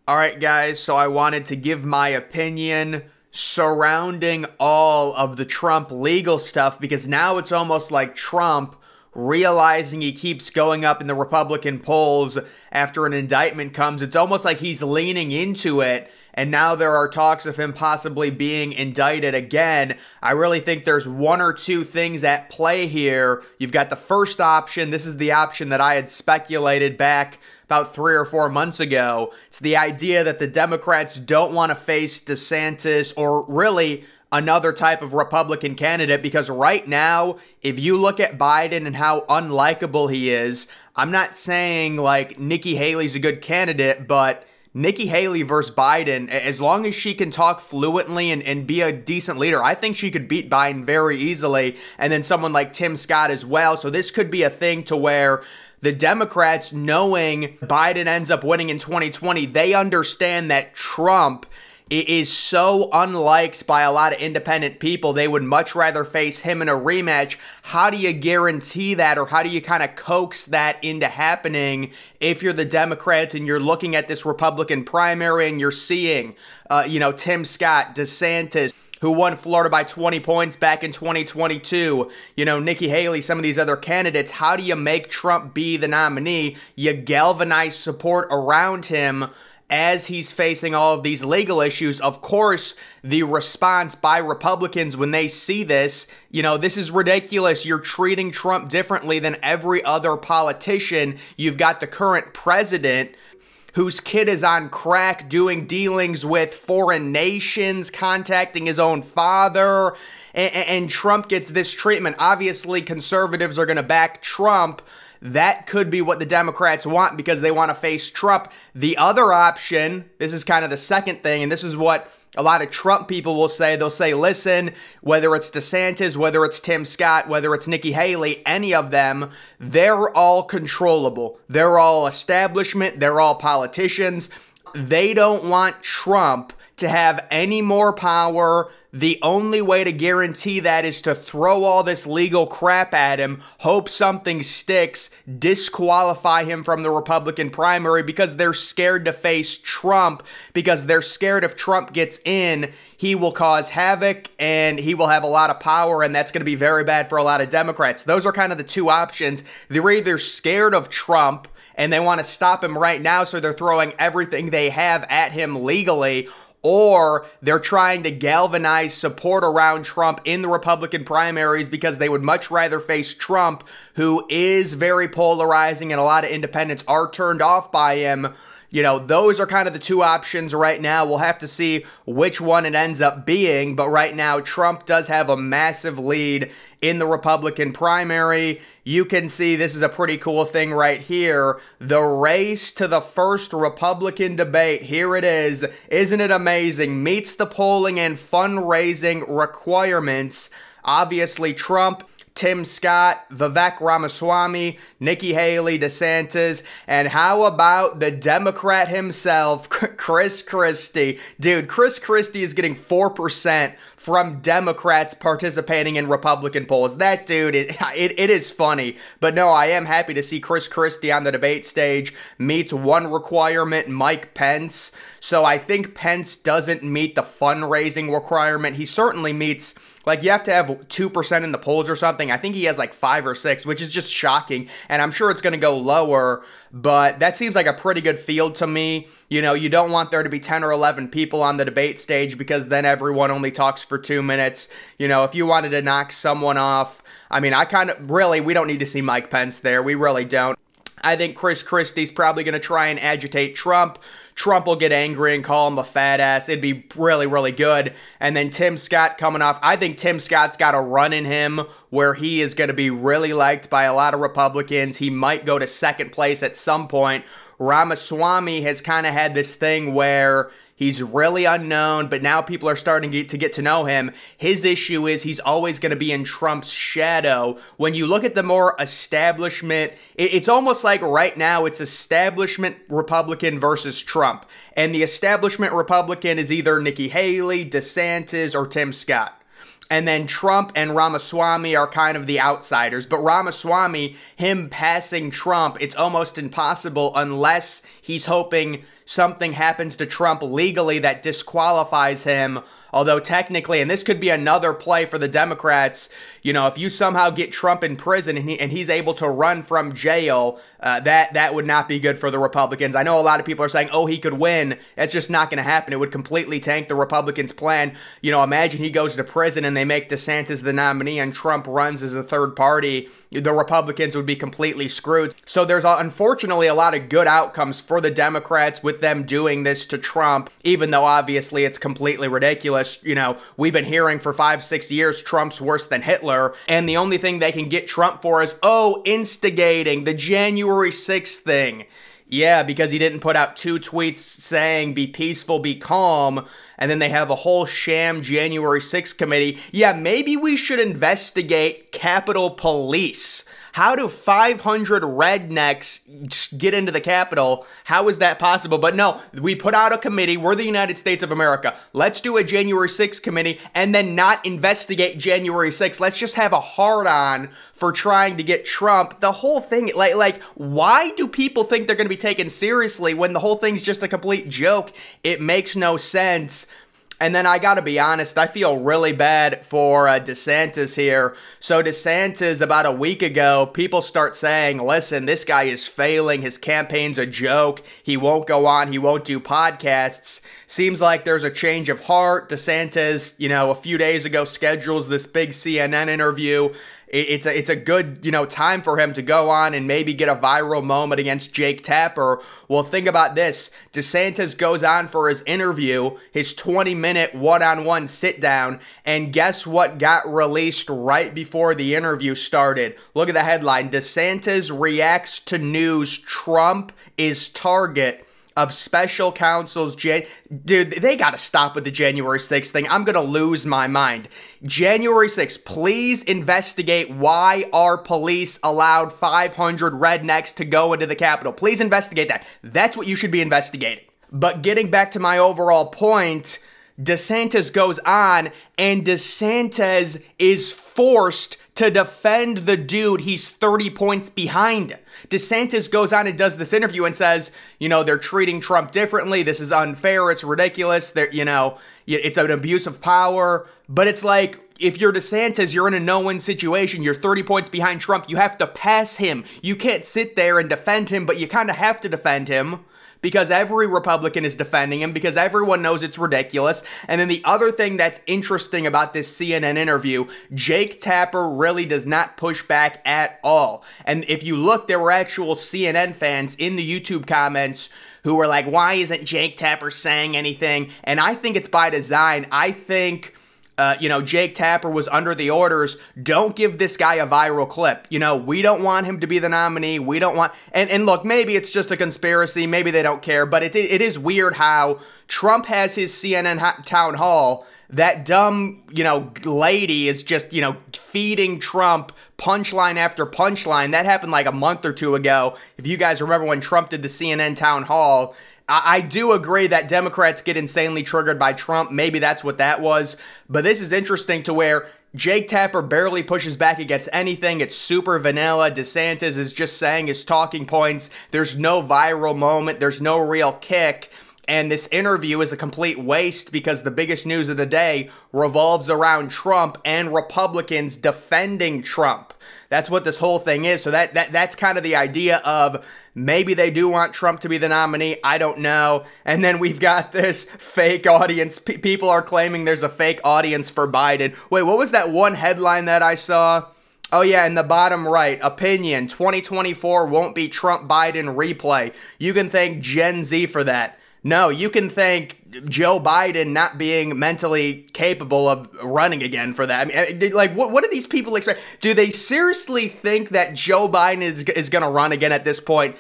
All right, guys, so I wanted to give my opinion surrounding all of the Trump legal stuff because now it's almost like Trump realizing he keeps going up in the Republican polls after an indictment comes. It's almost like he's leaning into it, and now there are talks of him possibly being indicted again. I really think there's one or two things at play here. You've got the first option. This is the option that I had speculated back about 3 or 4 months ago. It's the idea that the Democrats don't want to face DeSantis or really another type of Republican candidate, because right now, if you look at Biden and how unlikable he is, I'm not saying like Nikki Haley's a good candidate, but Nikki Haley versus Biden, as long as she can talk fluently and be a decent leader, I think she could beat Biden very easily. And then someone like Tim Scott as well. So this could be a thing to where the Democrats, knowing Biden ends up winning in 2020, they understand that Trump is so unliked by a lot of independent people, they would much rather face him in a rematch. How do you guarantee that, or how do you kind of coax that into happening if you're the Democrats and you're looking at this Republican primary and you're seeing, Tim Scott, DeSantis, who won Florida by 20 points back in 2022, Nikki Haley, some of these other candidates. How do you make Trump be the nominee? You galvanize support around him as he's facing all of these legal issues. Of course, the response by Republicans when they see this, this is ridiculous. You're treating Trump differently than every other politician. You've got the current president whose kid is on crack doing dealings with foreign nations, contacting his own father, and Trump gets this treatment. Obviously, conservatives are going to back Trump. That could be what the Democrats want because they want to face Trump. The other option, this is kind of the second thing, and this is what a lot of Trump people will say. They'll say, listen, whether it's DeSantis, whether it's Tim Scott, whether it's Nikki Haley, any of them, they're all controllable. They're all establishment. They're all politicians. They don't want Trump to have any more power. The only way to guarantee that is to throw all this legal crap at him, hope something sticks, disqualify him from the Republican primary because they're scared to face Trump, because they're scared if Trump gets in, he will cause havoc and he will have a lot of power, and that's going to be very bad for a lot of Democrats. Those are kind of the two options. They're either scared of Trump and they want to stop him right now, so they're throwing everything they have at him legally, or they're trying to galvanize support around Trump in the Republican primaries because they would much rather face Trump, who is very polarizing and a lot of independents are turned off by him. Those are kind of the two options right now. We'll have to see which one it ends up being, but right now Trump does have a massive lead in the Republican primary. You can see this is a pretty cool thing right here. The race to the first Republican debate. Here it is. Isn't it amazing? Meets the polling and fundraising requirements. Obviously, Trump, Tim Scott, Vivek Ramaswamy, Nikki Haley, DeSantis, and how about the Democrat himself, Chris Christie? Dude, Chris Christie is getting 4% from Democrats participating in Republican polls. That dude, it is funny. But no, I am happy to see Chris Christie on the debate stage. Meets one requirement, Mike Pence. So I think Pence doesn't meet the fundraising requirement. He certainly meets, you have to have 2% in the polls or something. I think he has 5 or 6, which is just shocking. And I'm sure it's going to go lower, but that seems like a pretty good field to me. You don't want there to be 10 or 11 people on the debate stage because then everyone only talks for 2 minutes. If you wanted to knock someone off, we don't need to see Mike Pence there. We really don't. I think Chris Christie's probably going to try and agitate Trump. Trump will get angry and call him a fat ass. It'd be really, really good. And then Tim Scott coming off. I think Tim Scott's got a run in him where he is going to be really liked by a lot of Republicans. He might go to second place at some point. Ramaswamy has kind of had this thing where he's really unknown, but now people are starting to get to know him. His issue is he's always going to be in Trump's shadow. When you look at the more establishment, it's almost like right now it's establishment Republican versus Trump. And the establishment Republican is either Nikki Haley, DeSantis, or Tim Scott. And then Trump and Ramaswamy are kind of the outsiders. But Ramaswamy, him passing Trump, it's almost impossible unless he's hoping something happens to Trump legally that disqualifies him. Although technically, and this could be another play for the Democrats, you know, if you somehow get Trump in prison and he's able to run from jail, that would not be good for the Republicans. I know a lot of people are saying, oh, he could win. It's just not going to happen. It would completely tank the Republicans' plan. You know, imagine he goes to prison and they make DeSantis the nominee and Trump runs as a third party. The Republicans would be completely screwed. So there's unfortunately a lot of good outcomes for the Democrats with them doing this to Trump, even though obviously it's completely ridiculous. You know, we've been hearing for 5-6 years Trump's worse than Hitler, and the only thing they can get Trump for is, oh, instigating the January 6th thing. Yeah, because he didn't put out 2 tweets saying, be peaceful, be calm, and then they have a whole sham January 6th committee. Yeah, maybe we should investigate Capitol Police. How do 500 rednecks get into the Capitol? How is that possible? But no, we put out a committee. We're the United States of America. Let's do a January 6th committee and then not investigate January 6th. Let's just have a hard-on for trying to get Trump. The whole thing, like, why do people think they're going to be taken seriously when the whole thing's just a complete joke? It makes no sense. And then I gotta be honest, I feel really bad for DeSantis here. So DeSantis, about a week ago, people start saying, listen, this guy is failing, his campaign's a joke, he won't go on, he won't do podcasts. Seems like there's a change of heart. DeSantis, you know, a few days ago schedules this big CNN interview. It's a good, you know, time for him to go on and maybe get a viral moment against Jake Tapper. Well, think about this. DeSantis goes on for his interview, his 20-minute one-on-one sit-down, and guess what got released right before the interview started? Look at the headline. DeSantis reacts to news Trump is target of special counsel's Dude, they gotta stop with the January 6th thing. I'm gonna lose my mind. January 6th, please investigate why our police allowed 500 rednecks to go into the Capitol. Please investigate that. That's what you should be investigating. But getting back to my overall point, DeSantis goes on, and DeSantis is forced to defend the dude he's 30 points behind. DeSantis goes on and does this interview and says, you know, they're treating Trump differently. This is unfair. It's ridiculous. You know, it's an abuse of power. But it's like, if you're DeSantis, you're in a no-win situation. You're 30 points behind Trump. You have to pass him. You can't sit there and defend him, but you kind of have to defend him, because every Republican is defending him, because everyone knows it's ridiculous. And then the other thing that's interesting about this CNN interview, Jake Tapper really does not push back at all. And if you look, there were actual CNN fans in the YouTube comments who were like, why isn't Jake Tapper saying anything? And I think it's by design. I think you know, Jake Tapper was under the orders, don't give this guy a viral clip. You know, we don't want him to be the nominee. We don't want, and look, maybe it's just a conspiracy. Maybe they don't care, but it is weird how Trump has his CNN town hall. That dumb, you know, lady is just, you know, feeding Trump punchline after punchline. That happened like a month or 2 ago. If you guys remember when Trump did the CNN town hall, I do agree that Democrats get insanely triggered by Trump. Maybe that's what that was. But this is interesting to where Jake Tapper barely pushes back against anything. It's super vanilla. DeSantis is just saying his talking points. There's no viral moment. There's no real kick. And this interview is a complete waste because the biggest news of the day revolves around Trump and Republicans defending Trump. That's what this whole thing is. So that's kind of the idea of maybe they do want Trump to be the nominee. I don't know. And then we've got this fake audience. People are claiming there's a fake audience for Biden. Wait, what was that one headline that I saw? Oh yeah, in the bottom right, opinion, 2024 won't be Trump-Biden replay. You can thank Gen Z for that. No, you can thank Joe Biden not being mentally capable of running again for that. I mean, like, what do these people expect? Do they seriously think that Joe Biden is going to run again at this point?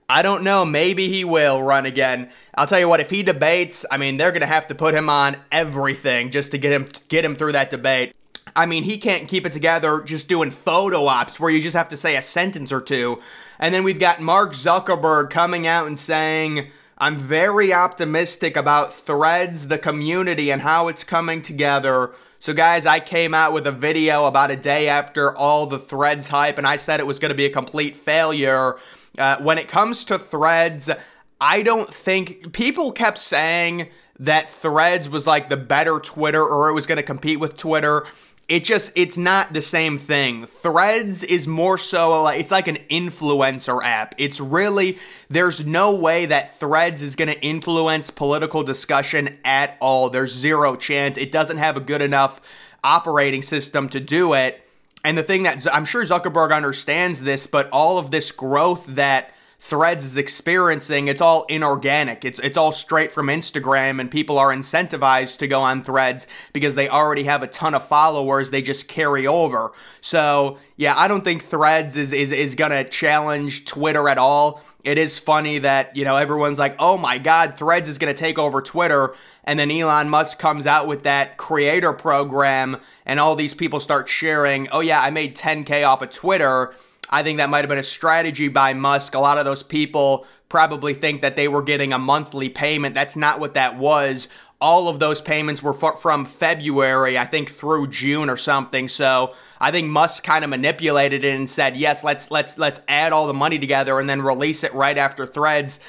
I don't know. Maybe he will run again. I'll tell you what, if he debates, I mean, they're going to have to put him on everything just to get him through that debate. I mean, he can't keep it together just doing photo ops where you just have to say a sentence or two. And then we've got Mark Zuckerberg coming out and saying, I'm very optimistic about Threads, the community, and how it's coming together. So guys, I came out with a video about a day after all the Threads hype, and I said it was going to be a complete failure. When it comes to Threads, I don't think people kept saying that Threads was like the better Twitter or it was going to compete with Twitter. It's not the same thing. Threads is more so like, it's like an influencer app. It's really, there's no way that Threads is going to influence political discussion at all. There's zero chance. It doesn't have a good enough operating system to do it. And the thing that I'm sure Zuckerberg understands this, but all of this growth that Threads is experiencing, it's all inorganic. It's all straight from Instagram, and people are incentivized to go on Threads because they already have a ton of followers. They just carry over. So yeah, I don't think Threads is gonna challenge Twitter at all. It is funny that, you know, everyone's like, oh my God, Threads is gonna take over Twitter. And then Elon Musk comes out with that creator program and all these people start sharing, oh yeah, I made 10K off of Twitter. I think that might have been a strategy by Musk. A lot of those people probably think that they were getting a monthly payment. That's not what that was. All of those payments were from February, I think, through June or something. So I think Musk kind of manipulated it and said, yes, let's add all the money together and then release it right after Threads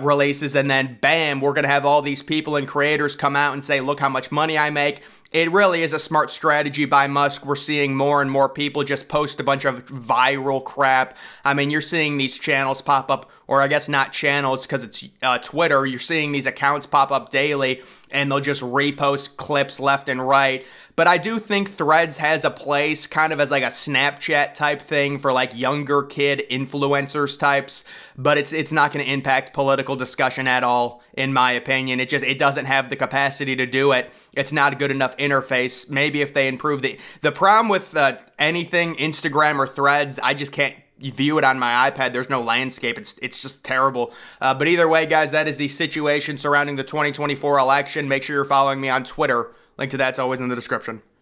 releases, and then bam, we're gonna have all these people and creators come out and say, look how much money I make. It really is a smart strategy by Musk. We're seeing more and more people just post a bunch of viral crap. I mean, you're seeing these channels pop up, or I guess not channels because it's Twitter. You're seeing these accounts pop up daily and they'll just repost clips left and right. But I do think Threads has a place kind of as like a Snapchat type thing for like younger kid influencers types, but it's not going to impact political discussion at all, in my opinion. It doesn't have the capacity to do it. It's not a good enough interface. Maybe if they improve the problem with anything Instagram or Threads, I just can't view it on my iPad. There's no landscape. It's just terrible. But either way, guys, that is the situation surrounding the 2024 election. Make sure you're following me on Twitter. Link to that's always in the description.